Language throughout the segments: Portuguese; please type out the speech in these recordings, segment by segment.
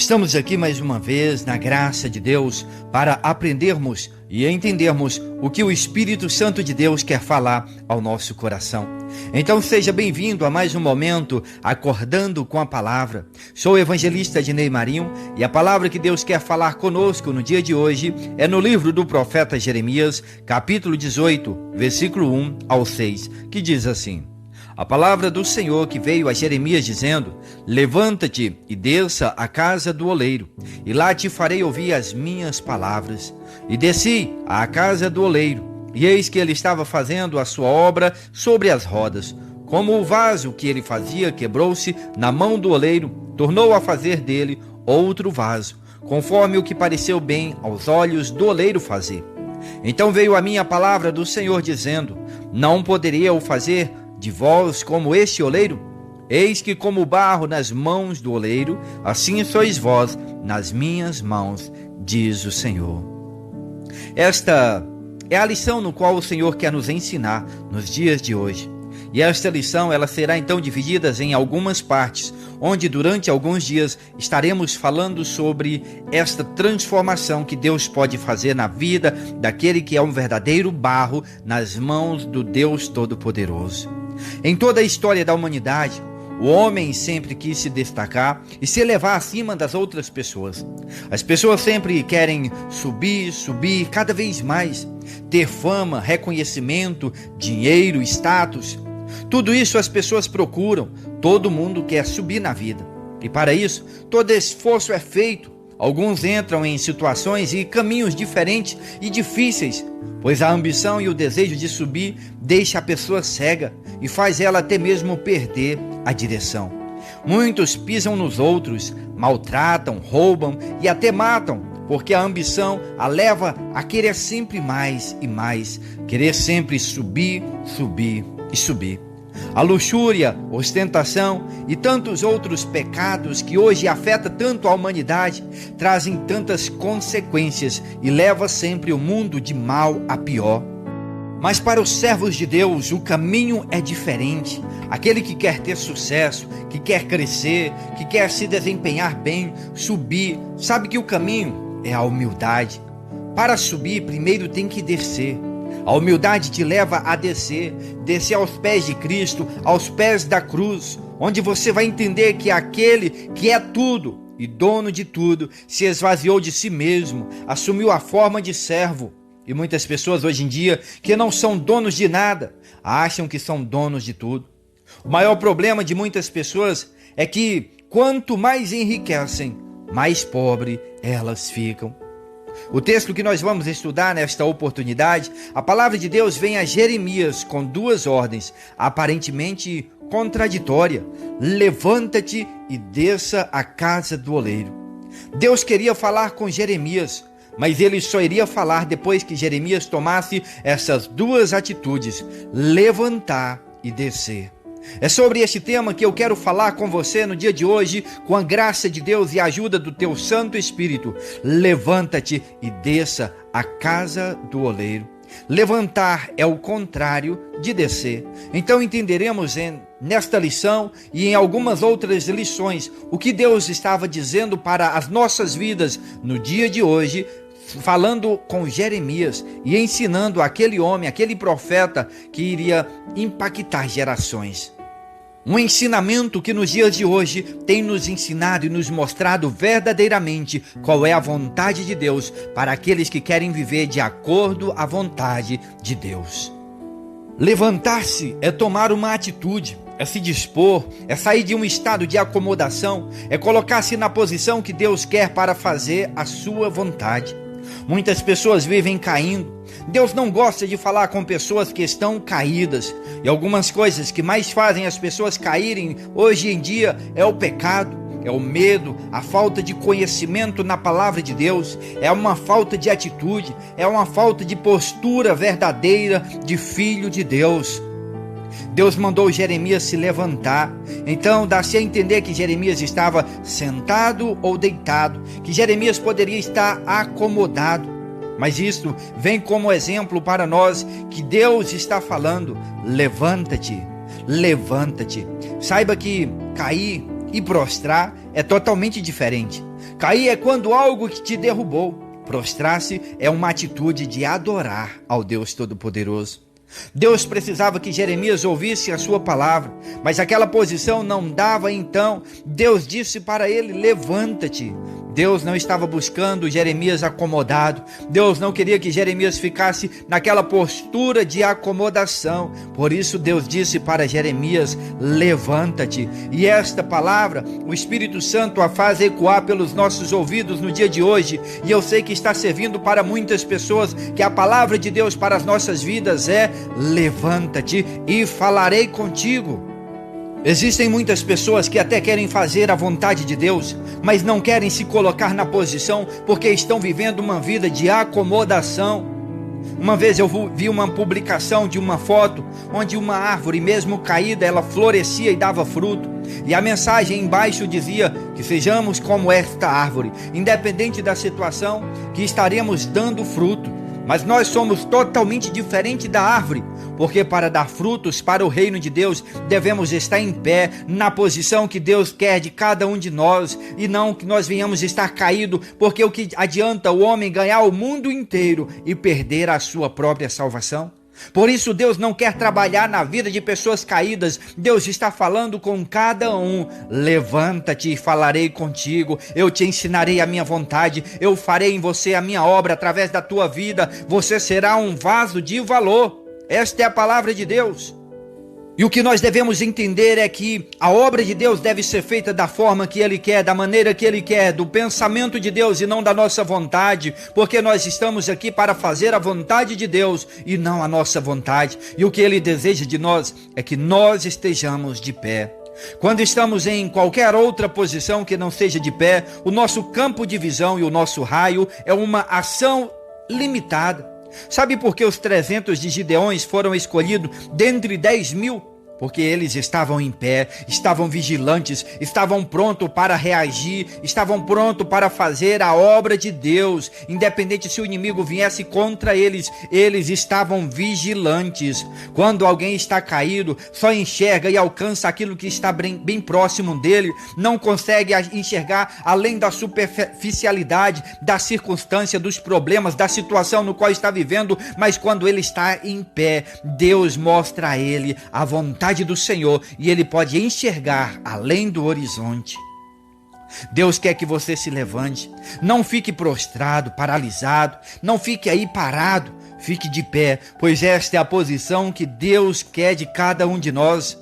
Estamos aqui mais uma vez na graça de Deus para aprendermos e entendermos o que o Espírito Santo de Deus quer falar ao nosso coração. Então seja bem-vindo a mais um momento Acordando com a Palavra. Sou o evangelista Ednei Marinho e a palavra que Deus quer falar conosco no dia de hoje é no livro do profeta Jeremias, capítulo 18, versículo 1 ao 6, que diz assim: A palavra do Senhor que veio a Jeremias dizendo: Levanta-te e desça à casa do oleiro, e lá te farei ouvir as minhas palavras. E desci à casa do oleiro, e eis que ele estava fazendo a sua obra sobre as rodas. Como o vaso que ele fazia quebrou-se na mão do oleiro, tornou a fazer dele outro vaso, conforme o que pareceu bem aos olhos do oleiro fazer. Então veio a mim a palavra do Senhor dizendo: Não poderia eu fazer de vós como este oleiro? Eis que como barro nas mãos do oleiro, assim sois vós nas minhas mãos, diz o Senhor. Esta é a lição no qual o Senhor quer nos ensinar nos dias de hoje. E esta lição ela será então dividida em algumas partes, onde durante alguns dias estaremos falando sobre esta transformação que Deus pode fazer na vida daquele que é um verdadeiro barro nas mãos do Deus Todo-Poderoso. Em toda a história da humanidade, o homem sempre quis se destacar e se elevar acima das outras pessoas. As pessoas sempre querem subir cada vez mais, ter fama, reconhecimento, dinheiro, status. Tudo isso as pessoas procuram, todo mundo quer subir na vida. E para isso, todo esforço é feito. Alguns entram em situações e caminhos diferentes e difíceis, pois a ambição e o desejo de subir deixa a pessoa cega e faz ela até mesmo perder a direção. Muitos pisam nos outros, maltratam, roubam e até matam, porque a ambição a leva a querer sempre mais e mais, querer sempre subir e subir. A luxúria, ostentação e tantos outros pecados que hoje afetam tanto a humanidade trazem tantas consequências e leva sempre o mundo de mal a pior. Mas para os servos de Deus o caminho é diferente. Aquele que quer ter sucesso, que quer crescer, que quer se desempenhar bem, subir, sabe que o caminho é a humildade. Para subir, primeiro tem que descer. A humildade te leva a descer aos pés de Cristo, aos pés da cruz, onde você vai entender que aquele que é tudo e dono de tudo se esvaziou de si mesmo, assumiu a forma de servo. E muitas pessoas hoje em dia que não são donos de nada, acham que são donos de tudo. O maior problema de muitas pessoas é que quanto mais enriquecem, mais pobre elas ficam. O texto que nós vamos estudar nesta oportunidade, a palavra de Deus vem a Jeremias com duas ordens, aparentemente contraditórias. Levanta-te e desça à casa do oleiro. Deus queria falar com Jeremias, mas ele só iria falar depois que Jeremias tomasse essas duas atitudes, levantar e descer. É sobre este tema que eu quero falar com você no dia de hoje, com a graça de Deus e a ajuda do teu Santo Espírito. Levanta-te e desça à casa do oleiro. Levantar é o contrário de descer. Então entenderemos nesta lição e em algumas outras lições o que Deus estava dizendo para as nossas vidas no dia de hoje, falando com Jeremias e ensinando aquele homem, aquele profeta que iria impactar gerações. Um ensinamento que nos dias de hoje tem nos ensinado e nos mostrado verdadeiramente qual é a vontade de Deus para aqueles que querem viver de acordo à vontade de Deus. Levantar-se é tomar uma atitude, é se dispor, é sair de um estado de acomodação, é colocar-se na posição que Deus quer para fazer a sua vontade. Muitas pessoas vivem caindo. Deus não gosta de falar com pessoas que estão caídas. E algumas coisas que mais fazem as pessoas caírem hoje em dia é o pecado, é o medo, a falta de conhecimento na palavra de Deus, é uma falta de atitude, é uma falta de postura verdadeira de filho de Deus. Deus mandou Jeremias se levantar. Então dá-se a entender que Jeremias estava sentado ou deitado, que Jeremias poderia estar acomodado. Mas isto vem como exemplo para nós que Deus está falando: levanta-te, levanta-te. Saiba que cair e prostrar é totalmente diferente. Cair é quando algo que te derrubou. Prostrar-se é uma atitude de adorar ao Deus Todo-Poderoso. Deus precisava que Jeremias ouvisse a sua palavra, mas aquela posição não dava. Então Deus disse para ele: levanta-te. Deus não estava buscando Jeremias acomodado. Deus não queria que Jeremias ficasse naquela postura de acomodação. Por isso Deus disse para Jeremias: levanta-te. E esta palavra, o Espírito Santo a faz ecoar pelos nossos ouvidos no dia de hoje. E eu sei que está servindo para muitas pessoas, que a palavra de Deus para as nossas vidas é: levanta-te e falarei contigo. Existem muitas pessoas que até querem fazer a vontade de Deus, mas não querem se colocar na posição porque estão vivendo uma vida de acomodação. Uma vez eu vi uma publicação de uma foto onde uma árvore, mesmo caída, ela florescia e dava fruto. E a mensagem embaixo dizia que sejamos como esta árvore, independente da situação, que estaremos dando fruto. Mas nós somos totalmente diferente da árvore, porque para dar frutos para o reino de Deus, devemos estar em pé, na posição que Deus quer de cada um de nós, e não que nós venhamos estar caído, porque o que adianta o homem ganhar o mundo inteiro e perder a sua própria salvação? Por isso Deus não quer trabalhar na vida de pessoas caídas. Deus está falando com cada um: levanta-te e falarei contigo, eu te ensinarei a minha vontade, eu farei em você a minha obra através da tua vida, você será um vaso de valor. Esta é a palavra de Deus. E o que nós devemos entender é que a obra de Deus deve ser feita da forma que Ele quer, da maneira que Ele quer, do pensamento de Deus e não da nossa vontade, porque nós estamos aqui para fazer a vontade de Deus e não a nossa vontade. E o que Ele deseja de nós é que nós estejamos de pé. Quando estamos em qualquer outra posição que não seja de pé, o nosso campo de visão e o nosso raio é uma ação limitada. Sabe por que os 300 de Gideões foram escolhidos dentre 10.000? Porque eles estavam em pé, estavam vigilantes, estavam prontos para reagir, estavam prontos para fazer a obra de Deus. Independente se o inimigo viesse contra eles, eles estavam vigilantes. Quando alguém está caído, só enxerga e alcança aquilo que está bem próximo dele, não consegue enxergar além da superficialidade, da circunstância, dos problemas, da situação no qual está vivendo. Mas quando ele está em pé, Deus mostra a ele a vontade do Senhor e ele pode enxergar além do horizonte. Deus quer que você se levante, não fique prostrado, paralisado, não fique aí parado, fique de pé, pois esta é a posição que Deus quer de cada um de nós.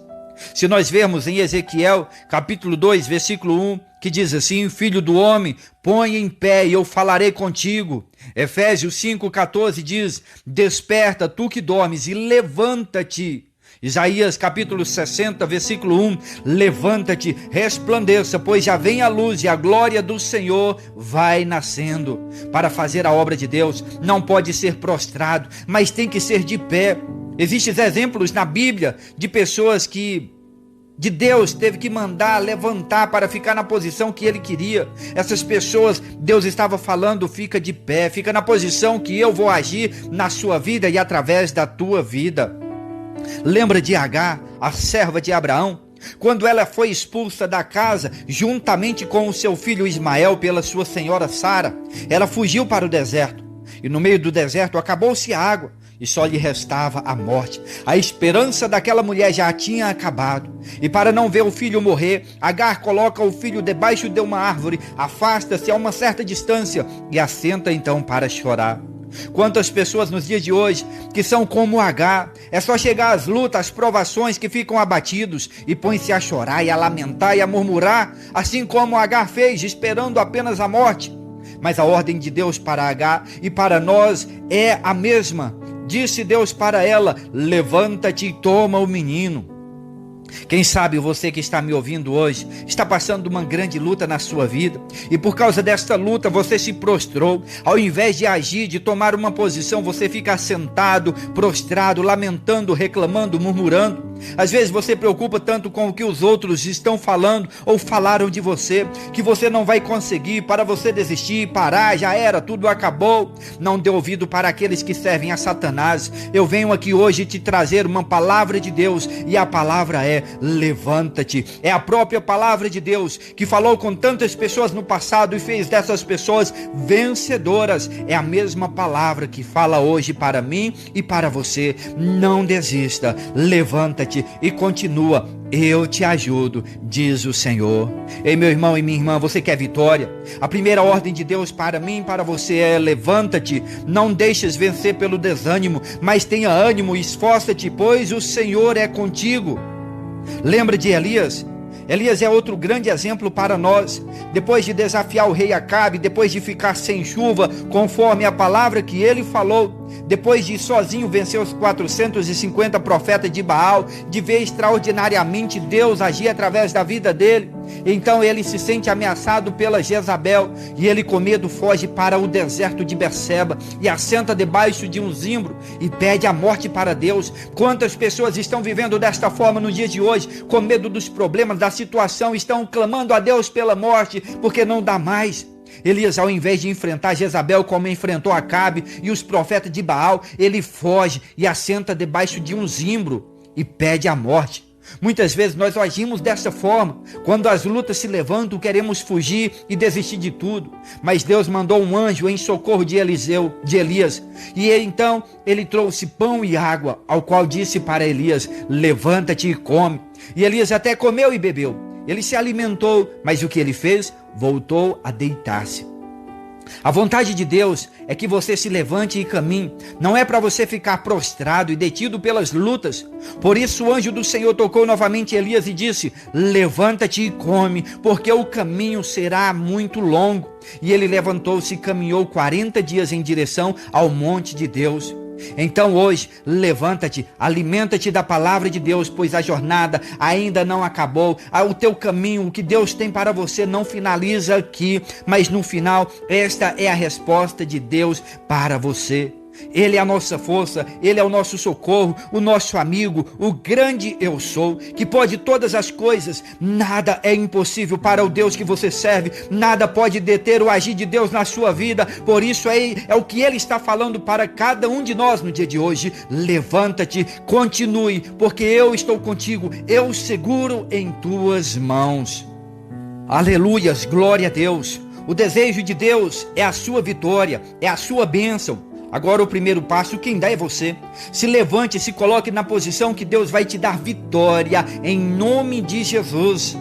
Se nós vermos em Ezequiel, capítulo 2, versículo 1, que diz assim: filho do homem, põe em pé e eu falarei contigo. Efésios 5,14 diz: desperta, tu que dormes, e levanta-te. Isaías capítulo 60, versículo 1, levanta-te, resplandeça, pois já vem a luz e a glória do Senhor vai nascendo. Para fazer a obra de Deus, não pode ser prostrado, mas tem que ser de pé. Existem exemplos na Bíblia de pessoas que Deus teve que mandar levantar para ficar na posição que Ele queria. Essas pessoas, Deus estava falando: fica de pé, fica na posição que eu vou agir na sua vida e através da tua vida. Lembra de Agar, a serva de Abraão? Quando ela foi expulsa da casa, juntamente com o seu filho Ismael pela sua senhora Sara, ela fugiu para o deserto. E no meio do deserto acabou-se a água e só lhe restava a morte. A esperança daquela mulher já tinha acabado. E para não ver o filho morrer, Agar coloca o filho debaixo de uma árvore, afasta-se a uma certa distância e assenta então para chorar. Quantas pessoas nos dias de hoje que são como Agar, é só chegar às lutas, às provações que ficam abatidos e põem-se a chorar e a lamentar e a murmurar, assim como Agar fez, esperando apenas a morte. Mas a ordem de Deus para Agar e para nós é a mesma. Disse Deus para ela: levanta-te e toma o menino. Quem sabe você que está me ouvindo hoje está passando uma grande luta na sua vida e por causa desta luta você se prostrou. Ao invés de agir, de tomar uma posição, você fica sentado, prostrado, lamentando, reclamando, murmurando. Às vezes você preocupa tanto com o que os outros estão falando ou falaram de você, que você não vai conseguir, para você desistir, parar, já era, tudo acabou. Não dê ouvido para aqueles que servem a Satanás. Eu venho aqui hoje te trazer uma palavra de Deus, e a palavra é: levanta-te. É a própria palavra de Deus que falou com tantas pessoas no passado e fez dessas pessoas vencedoras. É a mesma palavra que fala hoje para mim e para você. Não desista, levanta-te e continua. Eu te ajudo, diz o Senhor. Ei, meu irmão e minha irmã, você quer vitória? A primeira ordem de Deus para mim e para você é: levanta-te, não deixes vencer pelo desânimo, mas tenha ânimo, esforça-te, pois o Senhor é contigo. Lembra de Elias? Elias é outro grande exemplo para nós. Depois de desafiar o rei Acabe, depois de ficar sem chuva, conforme a palavra que ele falou, depois de sozinho vencer os 450 profetas de Baal, de ver extraordinariamente Deus agir através da vida dele, então ele se sente ameaçado pela Jezabel, e ele com medo foge para o deserto de Berseba e assenta debaixo de um zimbro e pede a morte para Deus. Quantas pessoas estão vivendo desta forma no dia de hoje, com medo dos problemas, da situação, estão clamando a Deus pela morte, porque não dá mais. Elias, ao invés de enfrentar Jezabel como enfrentou Acabe e os profetas de Baal, ele foge e assenta debaixo de um zimbro e pede a morte. Muitas vezes nós agimos dessa forma. Quando as lutas se levantam, queremos fugir e desistir de tudo. Mas Deus mandou um anjo em socorro de Elias. E então ele trouxe pão e água, ao qual disse para Elias: levanta-te e come. E Elias até comeu e bebeu. Ele se alimentou, mas o que ele fez? Voltou a deitar-se. A vontade de Deus é que você se levante e caminhe. Não é para você ficar prostrado e detido pelas lutas. Por isso o anjo do Senhor tocou novamente Elias e disse: levanta-te e come, porque o caminho será muito longo. E ele levantou-se e caminhou 40 dias em direção ao monte de Deus. Então hoje, levanta-te, alimenta-te da palavra de Deus, pois a jornada ainda não acabou. O teu caminho, o que Deus tem para você, não finaliza aqui, mas no final, esta é a resposta de Deus para você. Ele é a nossa força, Ele é o nosso socorro, o nosso amigo, o grande eu sou, que pode todas as coisas. Nada é impossível para o Deus que você serve, nada pode deter o agir de Deus na sua vida. Por isso é o que Ele está falando para cada um de nós no dia de hoje. Levanta-te, continue, porque eu estou contigo, eu seguro em tuas mãos. Aleluias, glória a Deus. O desejo de Deus é a sua vitória, é a sua bênção. Agora o primeiro passo, quem dá é você. Se levante, se coloque na posição que Deus vai te dar vitória, em nome de Jesus.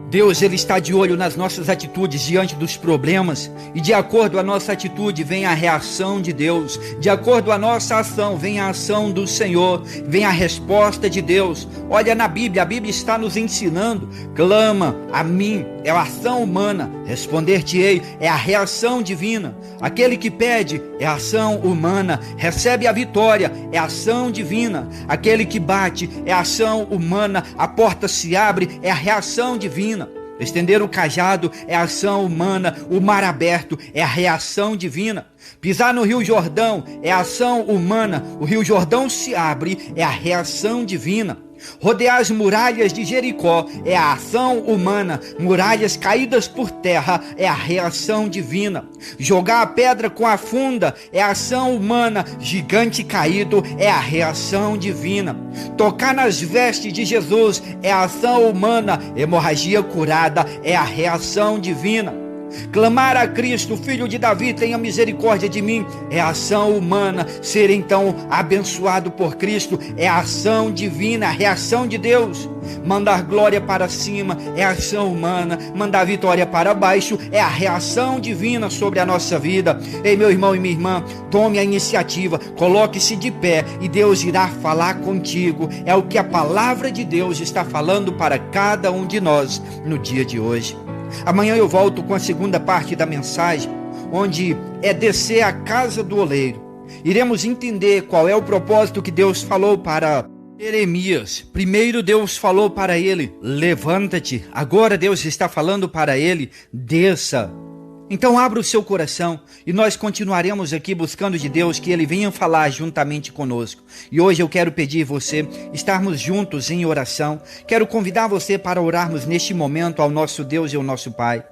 Deus, Ele está de olho nas nossas atitudes diante dos problemas, e de acordo com a nossa atitude vem a reação de Deus, de acordo com a nossa ação vem a ação do Senhor, vem a resposta de Deus. Olha na Bíblia, a Bíblia está nos ensinando: clama a mim, é a ação humana, responder-te-ei, é a reação divina. Aquele que pede é a ação humana, recebe a vitória, é a ação divina. Aquele que bate é a ação humana, a porta se abre, é a reação divina. Estender o cajado é a ação humana, o mar aberto é a reação divina. Pisar no Rio Jordão é a ação humana, o Rio Jordão se abre, é a reação divina. Rodear as muralhas de Jericó é a ação humana, muralhas caídas por terra é a reação divina. Jogar a pedra com a funda é a ação humana, gigante caído é a reação divina. Tocar nas vestes de Jesus é a ação humana, hemorragia curada é a reação divina. Clamar a Cristo, filho de Davi, tenha misericórdia de mim, é a ação humana. Ser então abençoado por Cristo é a ação divina, a reação de Deus. Mandar glória para cima é a ação humana, mandar vitória para baixo é a reação divina sobre a nossa vida. Ei, meu irmão e minha irmã, tome a iniciativa, coloque-se de pé e Deus irá falar contigo. É o que a palavra de Deus está falando para cada um de nós no dia de hoje. Amanhã eu volto com a segunda parte da mensagem, onde é descer à casa do oleiro. Iremos entender qual é o propósito que Deus falou para Jeremias. Primeiro Deus falou para ele: levanta-te. Agora Deus está falando para ele: desça. Então abra o seu coração e nós continuaremos aqui buscando de Deus que Ele venha falar juntamente conosco. E hoje eu quero pedir você estarmos juntos em oração. Quero convidar você para orarmos neste momento ao nosso Deus e ao nosso Pai.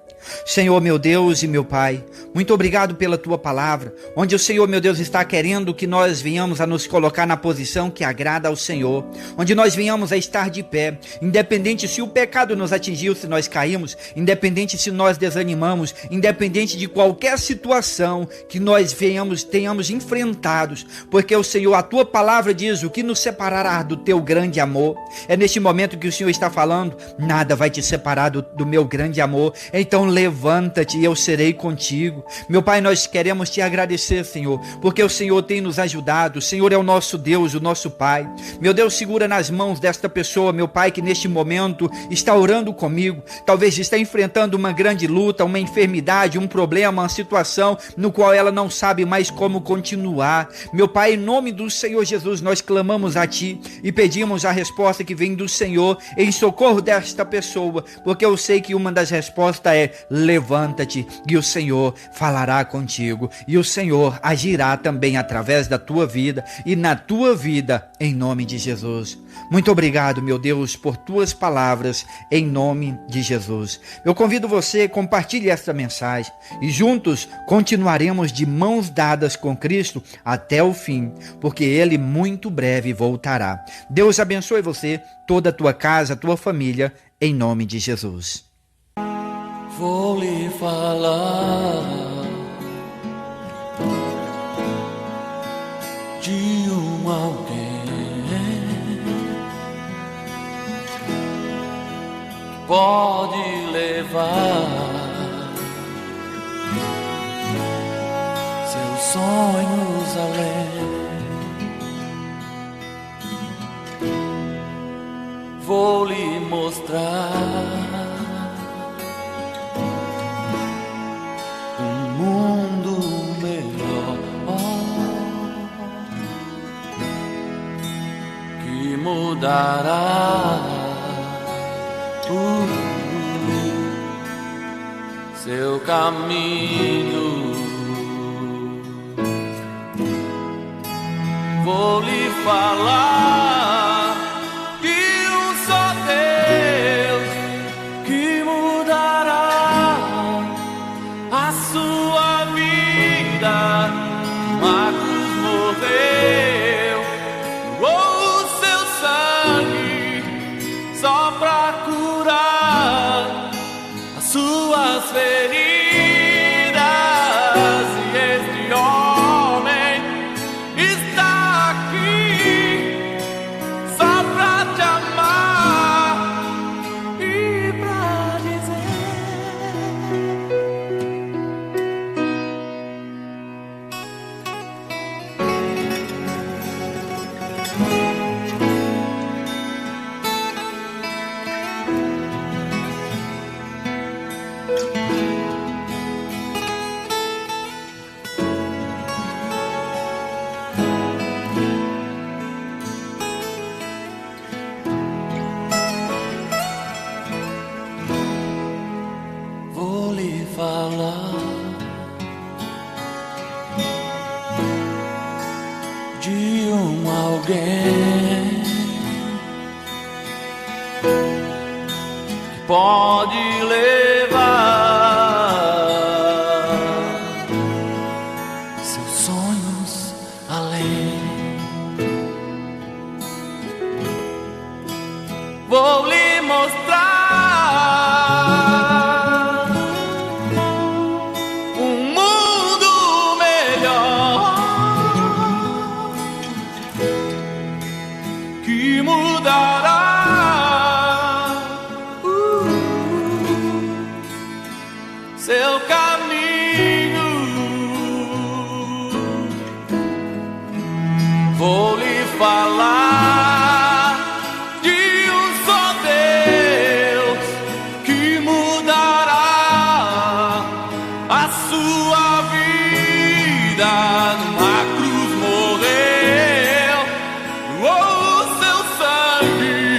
Senhor, meu Deus e meu Pai, muito obrigado pela Tua palavra, onde o Senhor, meu Deus, está querendo que nós venhamos a nos colocar na posição que agrada ao Senhor, onde nós venhamos a estar de pé, independente se o pecado nos atingiu, se nós caímos, independente se nós desanimamos, independente de qualquer situação que nós tenhamos enfrentados, porque o Senhor, a Tua palavra diz, o que nos separará do Teu grande amor? É neste momento que o Senhor está falando, nada vai te separar do meu grande amor. Então levanta-te e eu serei contigo. Meu Pai, nós queremos te agradecer, Senhor, porque o Senhor tem nos ajudado. O Senhor é o nosso Deus, o nosso Pai. Meu Deus, segura nas mãos desta pessoa, meu Pai, que neste momento está orando comigo, talvez está enfrentando uma grande luta, uma enfermidade, um problema, uma situação no qual ela não sabe mais como continuar. Meu Pai, em nome do Senhor Jesus, nós clamamos a Ti e pedimos a resposta que vem do Senhor em socorro desta pessoa, porque eu sei que uma das respostas é: levanta-te e o Senhor falará contigo, e o Senhor agirá também através da tua vida e na tua vida, em nome de Jesus. Muito obrigado, meu Deus, por tuas palavras, em nome de Jesus. Eu convido você, compartilhe esta mensagem e juntos continuaremos de mãos dadas com Cristo até o fim, porque Ele muito breve voltará. Deus abençoe você, toda a tua casa, a tua família, em nome de Jesus. Vou lhe falar de alguém que pode levar seus sonhos além. Vou lhe mostrar mudará seu caminho. Vou lhe falar de um só Deus que mudará a sua vida. A cruz morreu, só pra curar as suas feridas. E este homem está aqui só pra te amar e pra dizer: vou lhe falar de alguém que pode levar seus sonhos além. Vou lhe mostrar um mundo melhor que mudará seu caminho. Vou lhe falar de um só Deus que mudará a sua vida. Numa cruz morreu, doou seu sangue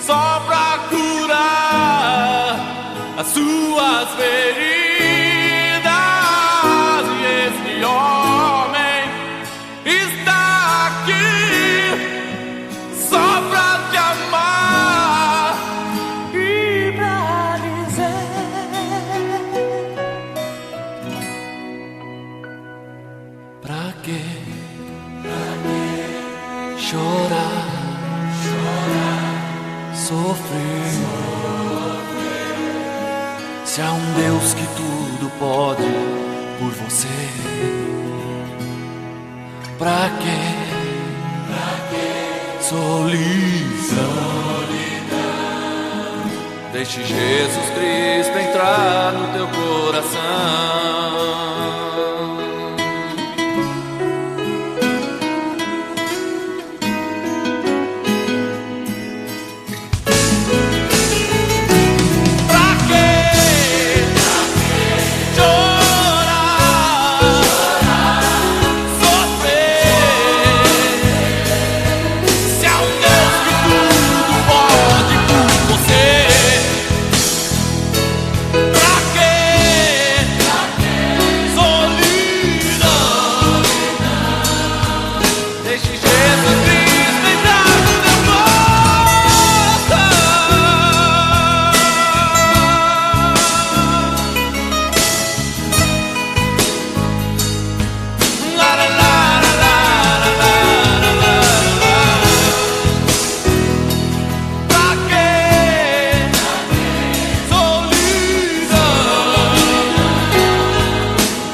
só pra curar as suas feridas. Se há um Deus que tudo pode por você, pra quê? Solidão. Deixe Jesus Cristo entrar no teu coração.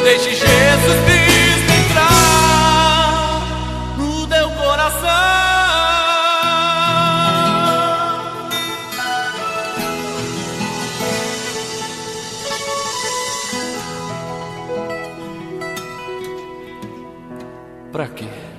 Deixe Jesus Cristo entrar no teu coração. Pra quê?